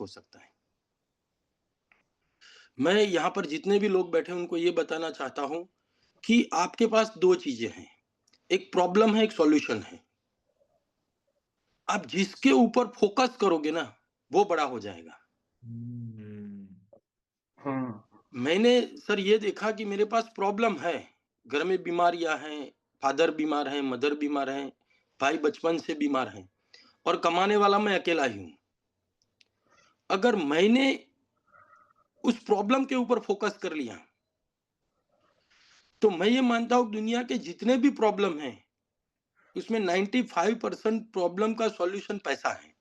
हो सकता है। मैं यहाँ पर जितने भी लोग बैठे हैं उनको ये बताना चाहता हूँ कि आपके पास 2 चीज़ें हैं, एक प्रॉब्लम है, एक सॉल्यूशन है। आप जिसके ऊपर फ़ोकस करोगे ना, वो बड़ा हो जाएगा। हम्म, हाँ, मैंने सर ये देखा कि मेरे पास प्रॉब्लम है, घर में बीमारियाँ हैं, फादर बीमार हैं, मदर बीमार हैं, भाई बचपन से बीमार हैं और कमाने वाला मैं अकेला ही हूँ। अगर मैंने उस प्रॉब्लम के ऊपर फ़ोकस कर लिया, तो मैं ये मानता हूँ दुनिया के जितने भी प्रॉब्लम हैं, उसमें 95% प्रॉब्लम का सॉल्यूशन पैसा है।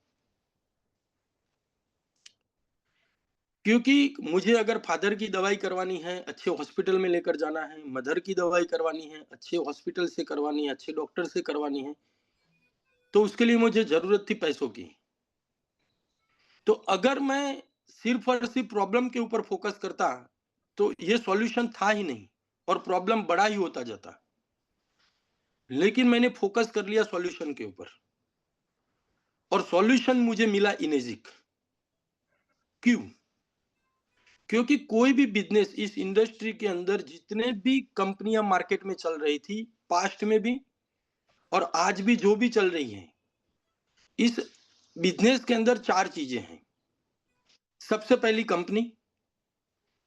क्योंकि मुझे अगर फादर की दवाई करवानी है, अच्छे हॉस्पिटल में लेकर जाना है, मदर की दवाई करवानी है, अच्छे हॉस्पिटल से करवानी है, अच्छे डॉक्टर से करवानी है, तो उसके लिए मुझे ज़रूरत थी पैसों की। तो अगर मैं सिर्फ़ और सिर्फ़ प्रॉब्लम के ऊपर फ़ोकस करता, तो ये सॉल्यूशन था ही नहीं और प्रॉब्लम बड़ा ही होता जाता। लेकिन मैंने फ़ोकस कर लिया सॉल्यूशन के ऊपर और सॉल्यूशन मुझे मिला इनेज़िक। क्यों? क्योंकि कोई भी बिज़नेस इस इंडस्ट्री के अंदर जितने भी कंपनियाँ मार्केट में चल रही थी, पास्ट में भी और आज भी जो भी चल रही हैं, इस बिज़नेस के अंदर 4 चीज़ें हैं। सबसे पहली कंपनी,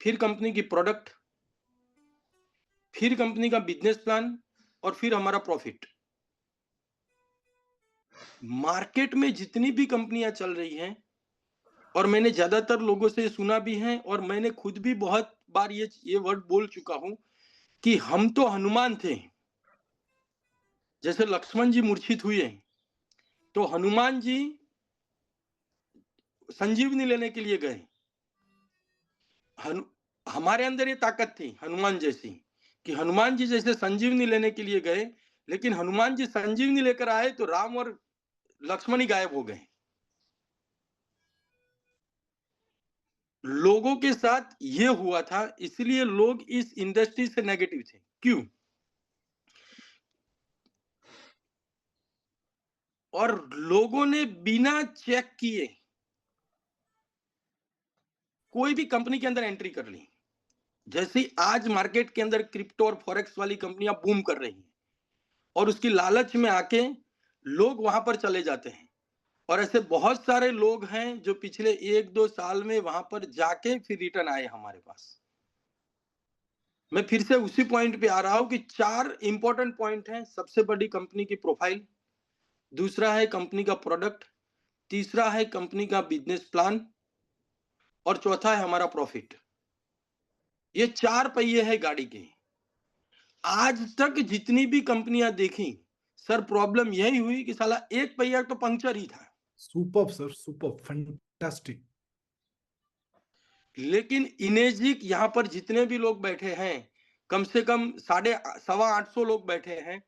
फिर कंपनी की प्रोडक्ट, फिर कंपनी का बिज़नेस प्लान और फिर हमारा प्रॉफिट। मार्केट में जितनी भी कंपनियाँ चल रही हैं और मैंने ज़्यादातर लोगों से सुना भी है और मैंने खुद भी बहुत बार ये वर्ड बोल चुका हूँ कि हम तो हनुमान थे। जैसे लक्ष्मण जी मूर्छित हुए, तो हनुमान जी संजीवनी लेने के लिए गए। हनु हमारे अंदर ये ताकत थी हनुमान जैसी, कि हनुमान जी जैसे संजीवनी लेने के लिए गए, लेकिन हनुमान जी संजीवनी लेकर आए तो राम और लक्ष्मण ही गायब हो गए। लोगों के साथ ये हुआ था, इसलिए लोग इस इंडस्ट्री से नेगेटिव थे। क्यों? और लोगों ने बिना चेक किए कोई भी कंपनी के अंदर एंट्री कर ली। जैसे आज मार्केट के अंदर क्रिप्टो और फॉरेक्स वाली कंपनियां बूम कर रही हैं और उसकी लालच में आके लोग वहां पर चले जाते हैं और ऐसे बहुत सारे लोग हैं जो पिछले 1-2 साल में वहां पर जाके फिर रिटर्न आए हमारे पास। मैं फिर से उसी पॉइंट पे आ रहा हूं कि 4 इंपॉर्टेंट पॉइंट हैं। सबसे बड़ी कंपनी की प्रोफाइल, दूसरा है कंपनी का प्रोडक्ट, तीसरा है कंपनी का बिजनेस प्लान और चौथा है हमारा प्रॉफिट। ये 4 पहिए हैं गाड़ी के। आज तक जितनी भी कंपनियां देखी, सर प्रॉब्लम यही हुई कि साला एक पहिया तो पंक्चर ही था। Superb sir, superb, fantastic. लेकिन इनेजिक यहाँ पर जितने भी लोग बैठे हैं, कम से कम साढ़े सवा 800 लोग बैठे हैं।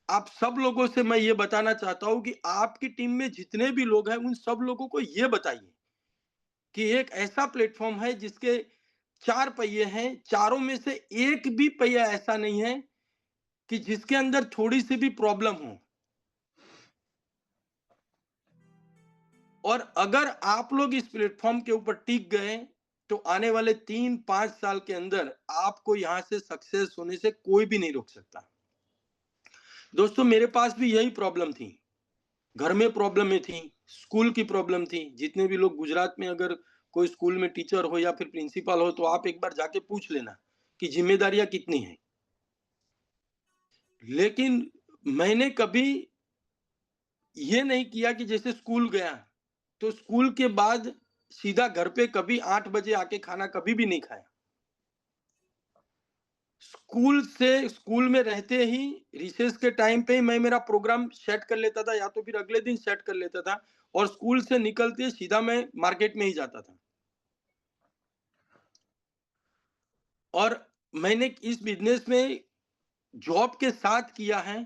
आप सब लोगों से मैं ये बताना चाहता हूं कि आपकी टीम में जितने भी लोग हैं उन सब लोगों को ये बताइए कि एक ऐसा प्लेटफॉर्म है जिसके 4 पहिए हैं, चारों में से एक भी पहिया ऐसा नहीं है कि जिसके अंदर थोड़ी सी भी प्रॉब्लम हो। और अगर आप लोग इस प्लेटफॉर्म के ऊपर टिक गए, तो आने वाले 3-5 साल के अंदर आपको यहां से सक्सेस होने से कोई भी नहीं रोक सकता। दोस्तों मेरे पास भी यही प्रॉब्लम थी, घर में प्रॉब्लमें थी, स्कूल की प्रॉब्लम थी। जितने भी लोग गुजरात में अगर कोई स्कूल में टीचर हो या फिर प्रिंसिपल हो, तो आप एक बार जाके पूछ लेना कि जिम्मेदारियां कितनी हैं। लेकिन मैंने कभी ये नहीं किया कि जैसे स्कूल गया तो स्कूल के बाद सीधा घर पे कभी 8 बजे आके खाना कभी भी नहीं खाया। स्कूल में रहते ही रिसेस के टाइम पे ही मैं मेरा प्रोग्राम सेट कर लेता था या तो फिर अगले दिन सेट कर लेता था और स्कूल से निकलते सीधा मैं मार्केट में ही जाता था। और मैंने इस बिजनेस में जॉब के साथ किया है,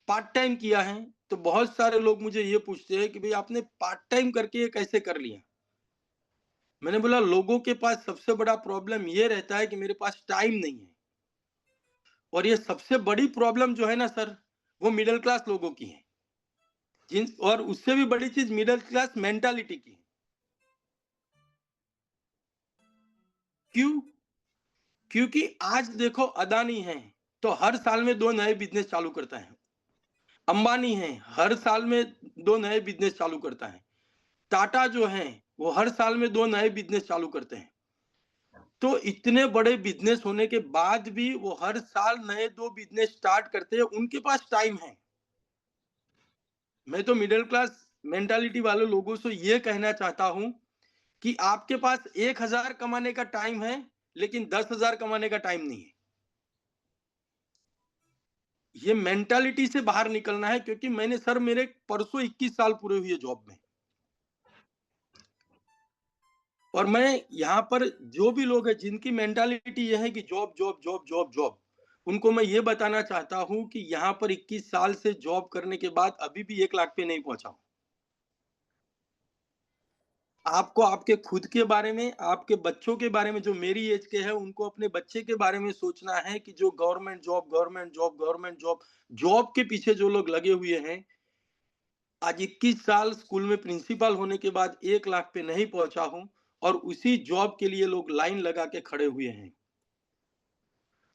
पार्ट टाइम किया है। तो बहुत सारे लोग मुझे ये पूछते हैं कि भाई आपने पार्ट टाइम करके ये कैसे कर लिया। मैंने बोला लोगों के पास सबसे बड़ा प्रॉब्लम ये रहता है कि मेरे पास टाइम नहीं है और ये सबसे बड़ी प्रॉब्लम जो है ना सर, वो मिडिल क्लास लोगों की है। जिन और उससे भी बड़ी चीज मिडिल क्लास मेंटालिटी की है। क्यों? क्योंकि आज देखो अदानी है, तो हर साल में 2 नए बिज़नेस चालू करता है। अंबानी है, हर साल में 2 नए बिज़नेस चालू करता है। टाटा जो है, वो हर साल में 2 नए बिज़नेस चालू करते हैं। तो इतने बड़े बिज़नेस होने के बाद भी वो हर साल नए 2 बिज़नेस स्टार्ट करते हैं, उनके पास टाइम है। मैं तो मिडिल क्लास मेंटालिटी वाले लोगों से ये कहना चाहता हूँ कि आपके पास 1000 कमाने का टाइम है, लेकिन 10,000 कमाने का टाइम नहीं है। ये मेंटालिटी से बाहर निकलना है, क्योंकि मैंने सर मेरे परसों 21 साल पूरे हुए जॉब में। और मैं यहाँ पर जो भी लोग हैं जिनकी मेंटालिटी ये है कि job job job job job, उनको मैं ये बताना चाहता हूँ कि यहाँ पर 21 साल से जॉब करने के बाद अभी भी 1 लाख पे नहीं पहुंचा हूं। आपको आपके खुद के बारे में, आपके बच्चों के बारे में, जो मेरी एज के हैं उनको अपने बच्चे के बारे में सोचना है कि जो government job government job government job job के पीछे जो लोग लगे हुए हैं, आज 21 साल स्कूल में प्रिंसिपल होने के बाद 1 लाख पे नहीं पहुंचा हूं, और उसी जॉब के लिए लोग लाइन लगा के खड़े हुए हैं।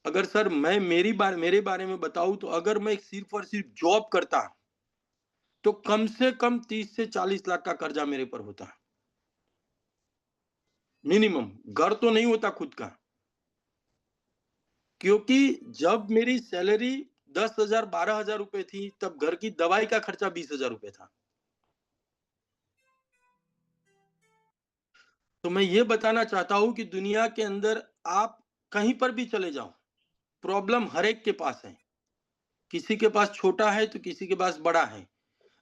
अगर सर मैं मेरे बारे में बताऊं, तो अगर मैं सिर्फ और सिर्फ जॉब करता, तो कम से कम 30 से 40 लाख का कर्जा मेरे पर होता, मिनिमम। घर तो नहीं होता खुद का, क्योंकि जब मेरी सैलरी 10,000 12,000 रुपए थी, तब घर की दवाई का खर्चा 20,000 रुपए था। तो मैं ये बताना चाहता हूं कि दुनिया के अंदर आप कहीं पर भी चले जाओ, प्रॉब्लम हर एक के पास है। किसी के पास छोटा है तो किसी के पास बड़ा है।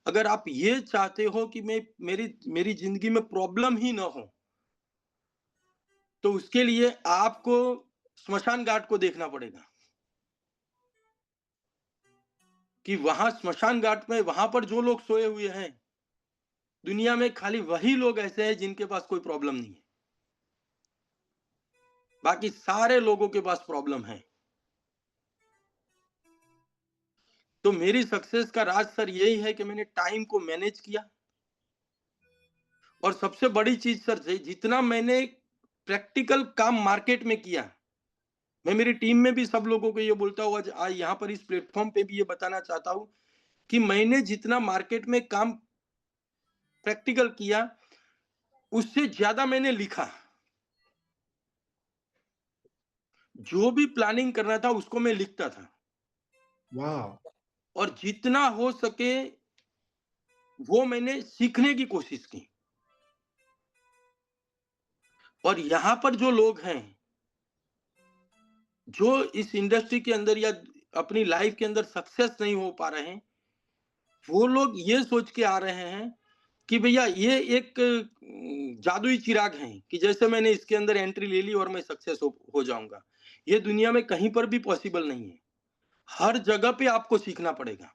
अगर आप ये चाहते हो कि मैं मेरी मेरी जिंदगी में प्रॉब्लम ही ना हो, तो उसके लिए आपको स्मशान घाट को देखना पड़ेगा, कि वहां स्मशान घाट में वहां पर जो लोग सोए हुए हैं, दुनिया में खाली वही लोग ऐसे हैं जिनके पास कोई प्रॉब्लम नहीं है। बाकी सारे लोगों के पास प्रॉब्लम है। तो मेरी सक्सेस का राज सर यही है कि मैंने टाइम को मैनेज किया। और सबसे बड़ी चीज सर, जितना मैंने प्रैक्टिकल काम मार्केट में किया, मैं मेरी टीम में भी सब लोगों को ये बोलता हूँ, आज यहाँ पर इस प्लेटफॉर्म पे भी ये बताना चाहता हूँ कि मैंने जितना मार्केट में काम प्रैक्टिकल किया, उससे ज्यादा मैंने लिखा। जो भी प्लानिंग करना था उसको मैं लिखता था, वाह। और जितना हो सके वो मैंने सीखने की कोशिश की। और यहाँ पर जो लोग हैं, जो इस इंडस्ट्री के अंदर या अपनी लाइफ के अंदर सक्सेस नहीं हो पा रहे हैं, वो लोग ये सोच के आ रहे हैं कि भैया ये एक जादुई चिराग है, कि जैसे मैंने इसके अंदर एंट्री ले ली और मैं सक्सेस हो जाऊंगा। ये दुनिया में कहीं पर भी पॉसिबल नहीं है। हर जगह पे आपको सीखना पड़ेगा।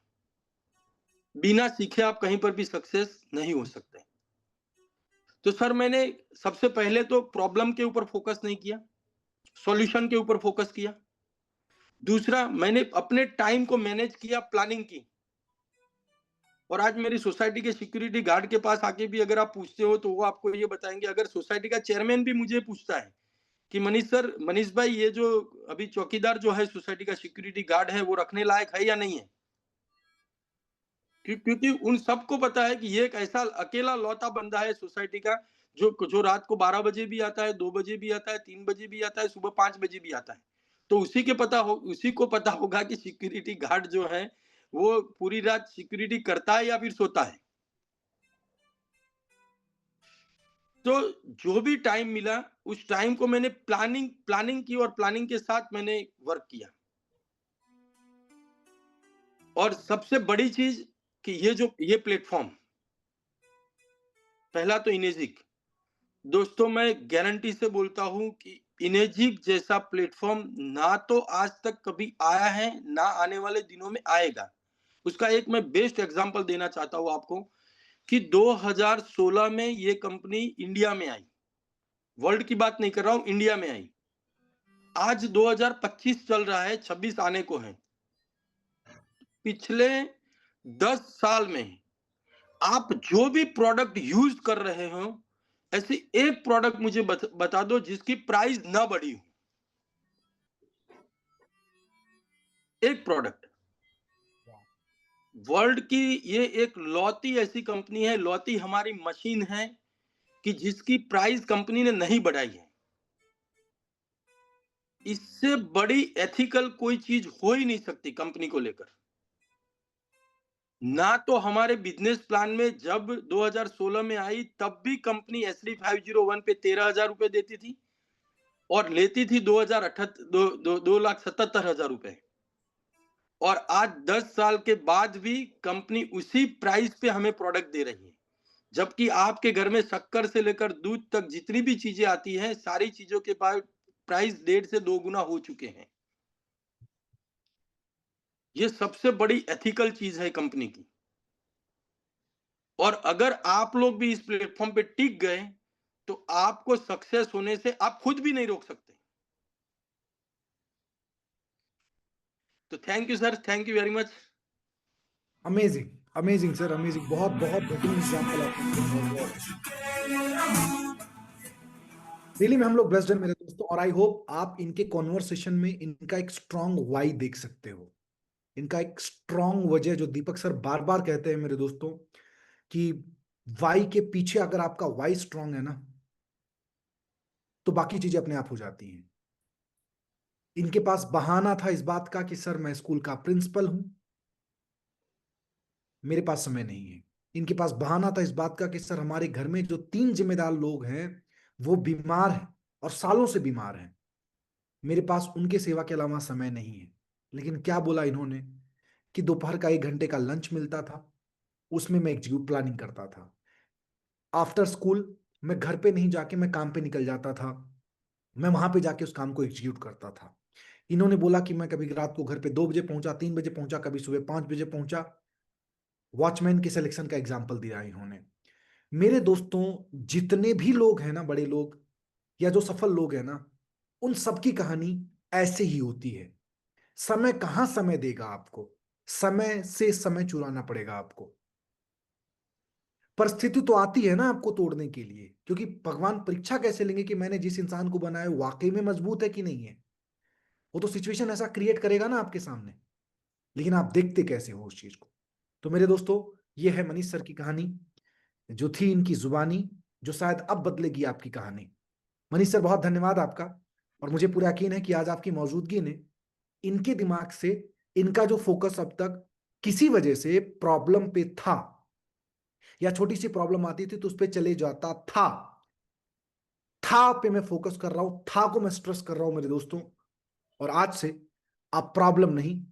बिना सीखे आप कहीं पर भी सक्सेस नहीं हो सकते। तो सर मैंने सबसे पहले तो प्रॉब्लम के ऊपर फोकस नहीं किया, सॉल्यूशन के ऊपर फोकस किया। दूसरा, मैंने अपने टाइम को मैनेज किया, प्लानिंग की। और आज मेरी सोसाइटी के सिक्योरिटी गार्ड के पास आके भी अगर आप पूछते हो, तो वो आपको ये बताएंगे। अगर सोसाइटी का चेयरमैन भी मुझे पूछता है कि मनीष भाई, ये जो अभी चौकीदार जो है सोसाइटी का सिक्योरिटी गार्ड है, वो रखने लायक है या नहीं है, क्योंकि उन सबको पता है कि ये एक ऐसा अकेला लौता बंदा है सोसाइटी का, जो रात को 12 बजे भी आता है, 2 बजे भी आता है, 3 बजे भी आता है, सुबह 5 बजे भी आता है। तो उसी को पता होगा कि सिक्योरिटी गार्ड जो है वो पूरी रात सिक्योरिटी करता है या फिर सोता है। तो जो भी टाइम मिला, उस टाइम को मैंने प्लानिंग प्लानिंग की, और प्लानिंग के साथ मैंने वर्क किया। और सबसे बड़ी चीज कि ये प्लेटफॉर्म, पहला तो इनेजिक। दोस्तों, मैं गारंटी से बोलता हूं कि इनेजिक जैसा प्लेटफॉर्म ना तो आज तक कभी आया है, ना आने वाले दिनों में आएगा। उसका एक मैं बेस्ट एग्जांपल देना चाहता हूं आपको, कि 2016 में ये कंपनी इंडिया में आई। वर्ल्ड की बात नहीं कर रहा हूं, इंडिया में आई। आज 2025 चल रहा है, 26 आने को है। पिछले 10 साल में आप जो भी प्रोडक्ट यूज कर रहे हो, ऐसी एक प्रोडक्ट मुझे बता दो जिसकी प्राइस ना बढ़ी हो। एक प्रोडक्ट। वर्ल्ड की ये एक लौती ऐसी कंपनी है, लौती हमारी मशीन है कि जिसकी प्राइस कंपनी ने नहीं बढ़ाई है। इससे बड़ी एथिकल कोई चीज हो ही नहीं सकती कंपनी को लेकर। ना तो हमारे बिजनेस प्लान में जब 2016 में आई तब भी कंपनी एसडी 501 पे 13,000 रुपए देती थी और लेती थी 2,77,000 रुपए। और आज 10 साल के बाद भी कंपनी उसी प्राइस पे हमें प्रोडक्ट दे रही है, जबकि आपके घर में शक्कर से लेकर दूध तक जितनी भी चीजें आती हैं सारी चीजों के प्राइस 1.5 से 2 गुना हो चुके हैं। ये सबसे बड़ी एथिकल चीज है कंपनी की। और अगर आप लोग भी इस प्लेटफॉर्म पे टिक गए तो आपको सक्सेस होने से आप खुद भी नहीं रोक सकते। तो thank you sir, thank you very much. Amazing, amazing sir, amazing. बहुत बहुत बेहतरीन एग्जांपल आपने दिया। बहुत बहुत रियली में हम लोग ब्लेस्ड हैं मेरे दोस्तों, और आई होप आप इनके कॉन्वर्सेशन में इनका एक स्ट्रांग वाई देख सकते हो। इनका एक स्ट्रांग वजह जो दीपक सर बार बार कहते हैं मेरे दोस्तों, कि वाई के पीछे अगर आपका वाई स्ट्रांग है ना, तो बाकी चीजें अपने आप हो जाती हैं। इनके पास बहाना था इस बात का कि सर मैं स्कूल का प्रिंसिपल हूं, मेरे पास समय नहीं है। इनके पास बहाना था इस बात का कि सर हमारे घर में जो 3 जिम्मेदार लोग हैं वो बीमार हैं और सालों से बीमार हैं, मेरे पास उनके सेवा के अलावा समय नहीं है। लेकिन क्या बोला इन्होंने, कि दोपहर का 1 घंटे का लंच मिलता था, उसमें मैं एग्जीक्यूट प्लानिंग करता था। आफ्टर स्कूल मैं घर पे नहीं जाके मैं काम पे निकल जाता था, मैं वहां पे जाके उस काम को एग्जीक्यूट करता था। इन्होंने बोला कि मैं कभी रात को घर पे 2 बजे पहुंचा, 3 बजे पहुंचा, कभी सुबह 5 बजे पहुंचा। वॉचमैन के सिलेक्शन का एग्जाम्पल दिया इन्होंने। मेरे दोस्तों, जितने भी लोग हैं ना, बड़े लोग या जो सफल लोग हैं ना, उन सबकी कहानी ऐसे ही होती है। समय कहां समय देगा आपको, समय से समय चुराना पड़ेगा आपको। परिस्थिति तो आती है ना आपको तोड़ने के लिए, क्योंकि भगवान परीक्षा कैसे लेंगे कि मैंने जिस इंसान को बनाया वाकई में मजबूत है कि नहीं है। वो तो सिचुएशन ऐसा क्रिएट करेगा ना आपके सामने, लेकिन आप देखते कैसे हो उस चीज को। तो मेरे दोस्तों, ये है मनीष सर की कहानी, जो थी इनकी जुबानी, जो शायद अब बदलेगी आपकी कहानी। मनीष सर, बहुत धन्यवाद आपका। और मुझे पूरा यकीन है कि आज आपकी मौजूदगी ने इनके दिमाग से इनका जो फोकस अब तक किसी वजह से प्रॉब्लम पे था, या छोटी सी प्रॉब्लम आती थी तो उस पर चले जाता था पे मैं फोकस कर रहा हूं, था को मैं स्ट्रेस कर रहा हूं मेरे दोस्तों। और आज से आप प्रॉब्लम नहीं,